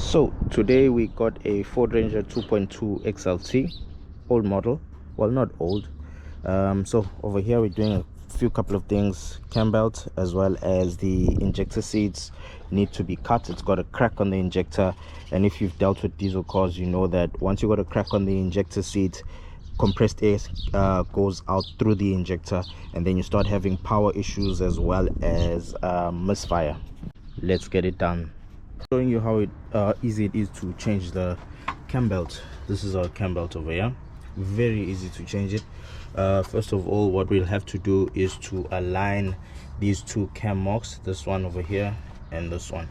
So today we got a Ford Ranger 2.2 XLT, old model. Well, not old. So over here we're doing a couple of things. Cam belt as well as the injector seats need to be cut. It's got a crack on the injector, and if you've dealt with diesel cars, you know that once you got a crack on the injector seat, compressed air goes out through the injector, and then you start having power issues as well as misfire. Let's get it done. Showing you how easy it is to change the cam belt. This is our cam belt over here. Very easy to change it. First of all, what we'll have to do is to align these two cam marks, this one over here and this one.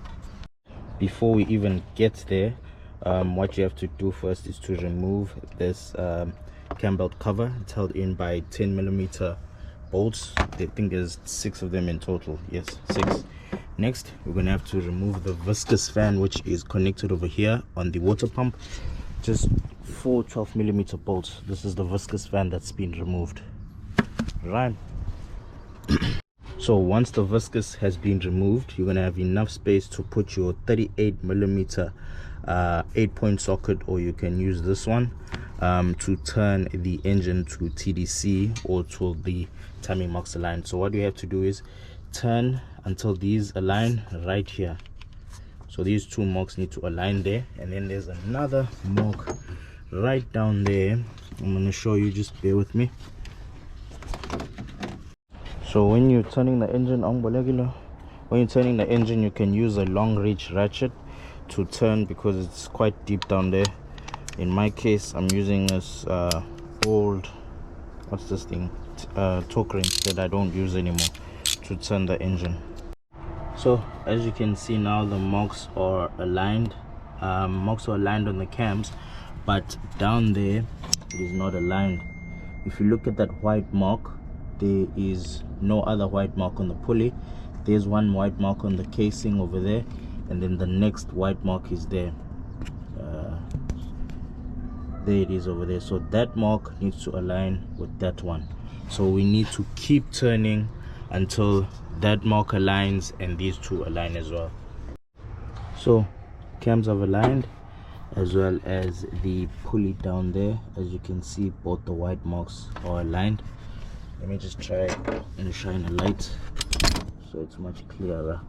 Before we even get there, what you have to do first is to remove this cam belt cover. It's held in by 10mm bolts. I think there's 6 of them in total. Yes, 6. Next, we're going to have to remove the viscous fan, which is connected over here on the water pump. Just 4 12mm bolts. This is the viscous fan that's been removed. Right. So once the viscous has been removed, you're going to have enough space to put your 38mm 8-point socket, or you can use this one to turn the engine to TDC or to the timing marks align. So what we have to do is turn until these align right here. So these 2 marks need to align there, and then there's another mark right down there. I'm going to show you, just bear with me. So when you're turning the engine on, you can use a long reach ratchet to turn, because it's quite deep down there. In my case, I'm using this old, what's this thing, torque wrench that I don't use anymore to turn the engine. So as you can see now, the marks are aligned. Marks are aligned on the cams, but down there it is not aligned. If you look at that white mark, there is no other white mark on the pulley. There's one white mark on the casing over there, and then the next white mark is there. There it is over there. So that mark needs to align with that one. So we need to keep turning until that mark aligns and these 2 align as well. So cams have aligned, as well as the pulley down there. As you can see, both the white marks are aligned. Let me just try and shine a light so it's much clearer.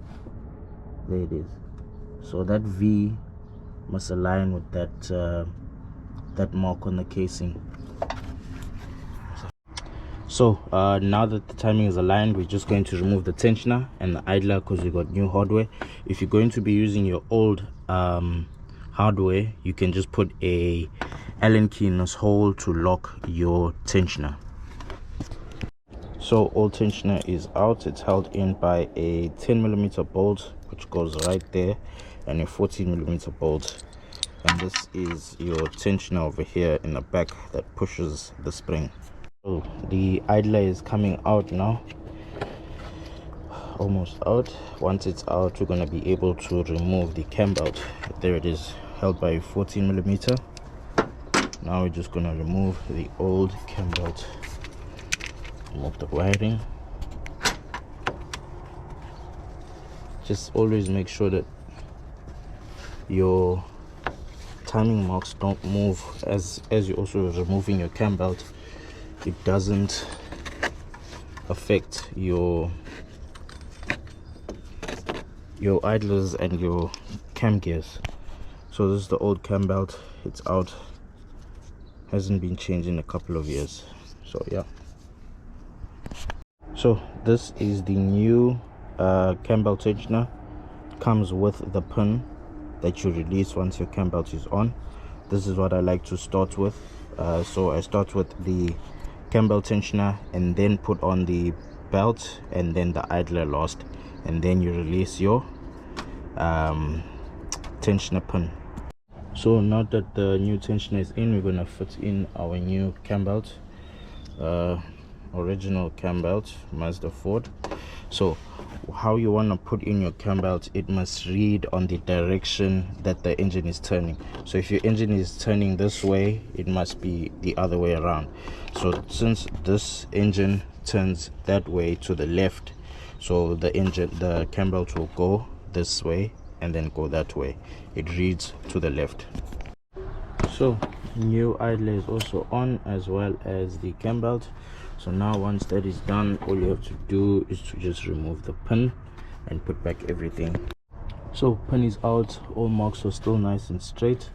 There it is. So that V must align with that that mark on the casing. So now that the timing is aligned, we're just going to remove the tensioner and the idler, because we got new hardware. If you're going to be using your old hardware, you can just put a Allen key in this hole to lock your tensioner. So old tensioner is out. It's held in by a 10mm bolt, which goes right there, and a 14mm bolt. And this is your tensioner over here in the back that pushes the spring. So the idler is coming out now, almost out. Once it's out, we're going to be able to remove the cam belt. There it is, held by 14mm. Now we're just going to remove the old cam belt. Remove the wiring. Just always make sure that your timing marks don't move as you're also removing your cam belt. It doesn't affect your idlers and your cam gears. So this is the old cam belt. It's out, hasn't been changed in a couple of years. So yeah. So this is the new cam belt tensioner. Comes with the pin that you release once your cam belt is on. This is what I like to start with. So I start with the cam belt tensioner, and then put on the belt, and then the idler last, and then you release your tensioner pin. So now that the new tensioner is in, we're going to fit in our new cam belt, original cam belt, Mazda Ford. So how you want to put in your cam belt, it must read on the direction that the engine is turning. So if your engine is turning this way, it must be the other way around. So since this engine turns that way to the left, so the cam belt will go this way, and then go that way. It reads to the left. So new idler is also on, as well as the cam belt. So now once that is done, all you have to do is to just remove the pin and put back everything. So pin is out, all marks are still nice and straight,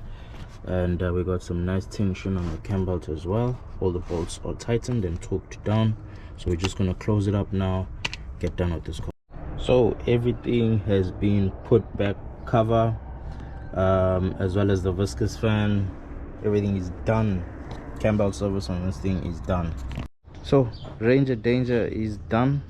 and we got some nice tension on the cam belt as well. All the bolts are tightened and torqued down, so we're just going to close it up now, get done with this car. So everything has been put back, cover as well as the viscous fan, everything is done. Cam belt service on this thing is done. So Ranger Danger is done.